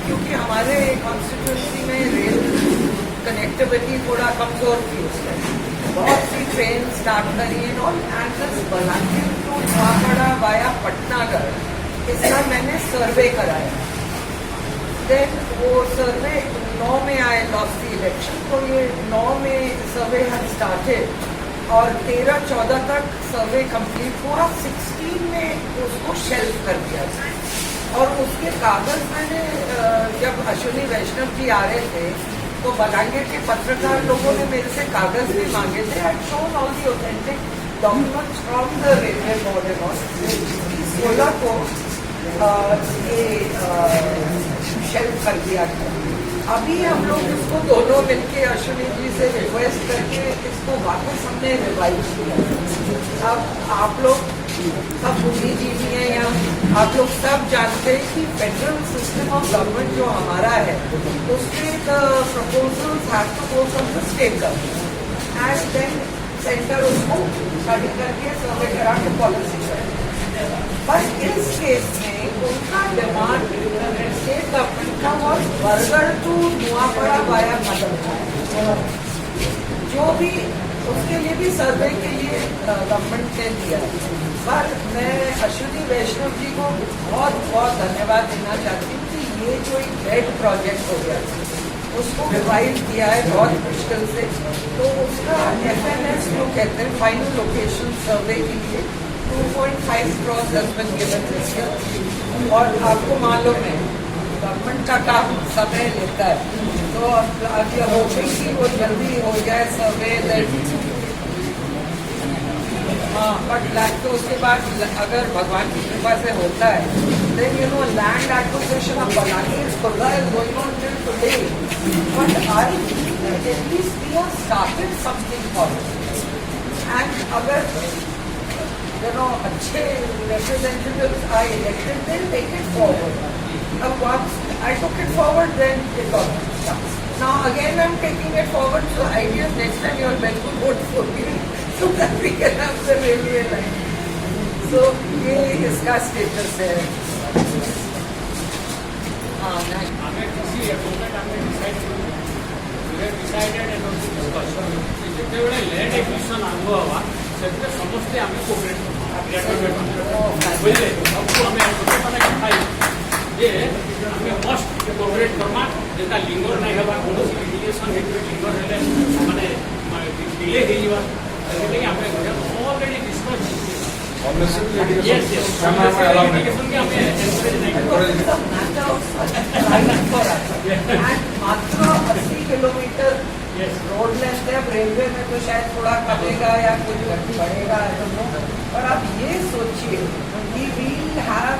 क्योंकि हमारे कॉन्स्टिट्यूंसी में रेल कनेक्टिविटी थोड़ा कमजोर थी उसमें, बहुत सी ट्रेन स्टार्ट करी and Balangir to Nuapada via Patnagarh, इसका मैंने सर्वे कराया। देन वो सर्वे 9 में आए, लॉस्ट द इलेक्शन, तो ये 9 में सर्वे हैड स्टार्टेड और 13-14 तक सर्वे कंप्लीट हुआ। 16 में उसको शेल्फ कर दिया और उसके कागज मैंने जब अश्विनी वैष्णव जी आ रहे थे तो बलांगीर के पत्रकार लोगों ने मेरे से कागज भी मांगे थे। I shown all the authentic documents from the railway board और 16 को ये शेल्फ कर दिया गया। अभी हम लोग इसको दोनों मिलके अश्विनी जी से रिक्वेस्ट करके इसको वापस हमने रिवाइव किया। अब आप लोग सब बुद्धिजीवी हैं या आप लोग सब जानते हैं कि फेडरल सिस्टम ऑफ गवर्नमेंट जो हमारा है उसमें the proposals have to go from the state government and then centre उसको स्टडी करके सर्वे करा के पॉलिसी करे। पर इस केस में उनका डिमांड स्टेट गवर्नमेंट का was Bargarh to Nuapada via Madan, जो भी उसके लिए भी सर्वे के लिए गवर्नमेंट ने दिया। पर मैं अश्विनी वैष्णव जी को बहुत बहुत धन्यवाद देना चाहती हूँ कि ये जो एक रेड प्रोजेक्ट हो गया उसको रिवाइव किया है बहुत मुश्किल से। तो उसका FNS जो कहते हैं फाइनल लोकेशन सर्वे के लिए 2.5 crores has been given this year। और आपको मालूम है गवर्नमेंट का काम समय लेता है, तो अब ये होपिंग कि वो जल्दी हो जाए सर्वे। हाँ, बट लैंड तो उसके बाद अगर भगवान की कृपा से होता है then you know land acquisition of Balangir Khurda is going on till today. But I at least we have started something for and अगर यू नो अच्छे representatives are elected, they'll take it forward. Once I took it forward, then it got done. Now again I'm taking it forward, so ideas next time you are meant to vote for me so that we can have the railway line. So ये इसका status है। हाँ, हमें किसी advocate हमें decided and also discussion ଯେତେବେଳେ land acquisition ଆରମ୍ଭ ହେବା ସେଥିରେ ସମସ୍ତେ ଆମେ କୋପରେଟ୍ ବୁଝିଲେ ସବୁ ଆମେ ଏଡଭୋକେଟ୍ ମାନେ କଥା ଯେ ଆମେ ମଷ୍ଟ କୋପରେଟ୍ କର୍ମା ଯେନ୍ତା ଲିଙ୍ଗର ନାଇଁ ହେବା କୌଣସି ଲିଟିଗେସନ୍ ଲିଙ୍ଗର ହେଲେ ମାନେ ଡିଲେ ହେଇଯିବା ସେଥିଲାଗି ଆମେ ଅଲରେଡ଼ି ଡିସ୍କସ୍ मात्र 80 किलोमीटर रोड लेंथ है। अब रेलवे में तो शायद थोड़ा कमेगा या कुछ बढ़ेगा, पर आप ये सोचिए कि we have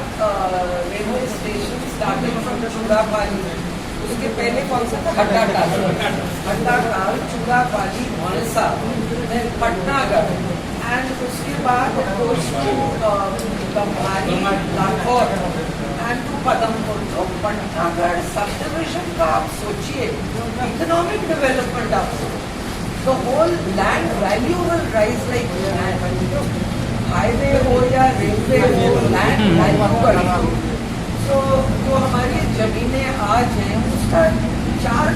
railway station starting from Chudapali, उसके पहले कौन सा था हड्डाटाल, चूड़ापाली, मानसा, पटनागढ़ एंड उसके बाद गंभारी, लाहौर एंड टू पदमपुर। तो पटनागढ़ सब डिविजन का आप सोचिए इकोनॉमिक डेवलपमेंट आप the whole land value will rise like highway हो या रेलवे हो, लैंड वैल्यू बढ़ेगा। तो जो हमारी जमीनें आज हैं उसका 4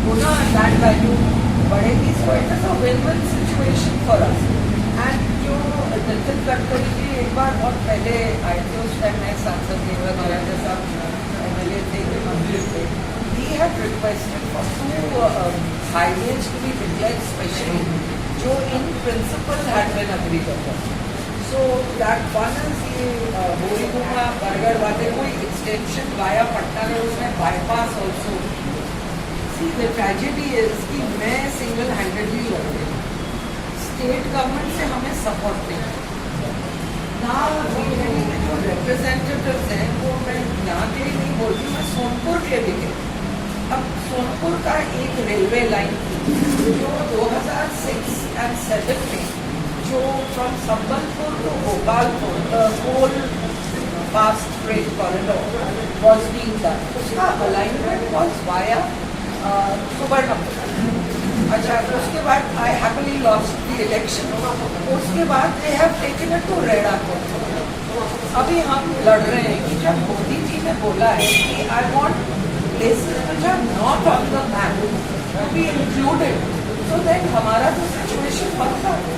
गुना लैंड वैल्यू बढ़ेगी। So it is a win win situation for us. And जो नितिन गडकरी जी एक बार बहुत पहले आए थे, उस टाइम मैं सांसद देवराज साहब MLA थे, मंत्री थे, we had requested for 2 highways to be declared specially जो in principle had been agreed upon. So that one is ये बोरीगुमा बरगढ़ वाले कोई एक्सटेंशन वाया पटनागढ़, उसमें bypass also. See the tragedy is कि मैं सिंगल हैंडेडली लड़ रही हूँ, स्टेट गवर्नमेंट से हमें सपोर्ट नहीं ना। जो रिप्रेजेंटेटिव्स हैं वो मैं यहाँ के लिए नहीं बोलती, मैं सोनपुर के भी गई। अब सोनपुर का एक रेलवे लाइन जो 2006 एंड 2007 में जो from Sambalpur to Gopalpur the whole fast train corridor was being done, उसका अलाइनमेंट वॉज वाया सुबर्णपुर। अच्छा, उसके बाद I happily lost the election. उसके बाद they have taken it to Reda. अभी हम लड़ रहे हैं कि जब मोदी जी ने बोला है कि I want places which are not on the map to be included, so that हमारा तो situation बनता है.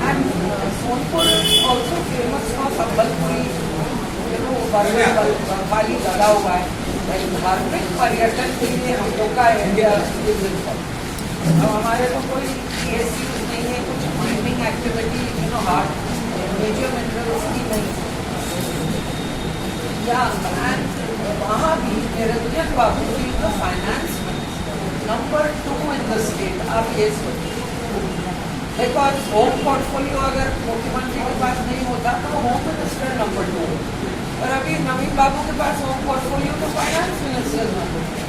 And Sonpur is also famous for Sambalpuri, बर्फाली लगा हुआ है. धार्मिक पर्यटन के लिए हम लोग का इंडिया अब हमारे को कोई ऐसी नहीं है, कुछ mining activity hard major minerals की नहीं. या वहाँ भी निरंजन बाबू जी का finance number 2 in the state. आप ये सोचिए, बिकॉज होम पोर्टफोलियो अगर मुख्यमंत्री के पास नहीं होता तो होम मिनिस्टर नंबर 2, और अभी नवीन बाबू के पास होम पोर्टफोलियो तो फाइनेंस मिनिस्टर नंबर 2.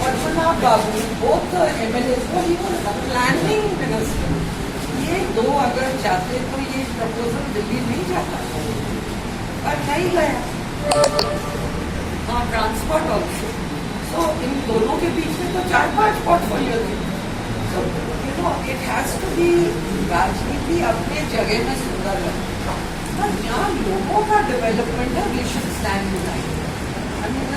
पद्मनाभ बाबू बोथ MLAs प्लानिंग मिनिस्टर. ये दो अगर जाते तो ये प्रपोजल दिल्ली नहीं जाता, पर नहीं गया. हाँ, ट्रांसपोर्ट ऑल्सो. तो इन दोनों के बीच में तो 4-5 पोर्टफोलियो थे. तो इट हैज टू बी, राजनीति अपने जगह में सुंदर है, पर यहाँ लोगों का डेवलपमेंट है. We should stand United.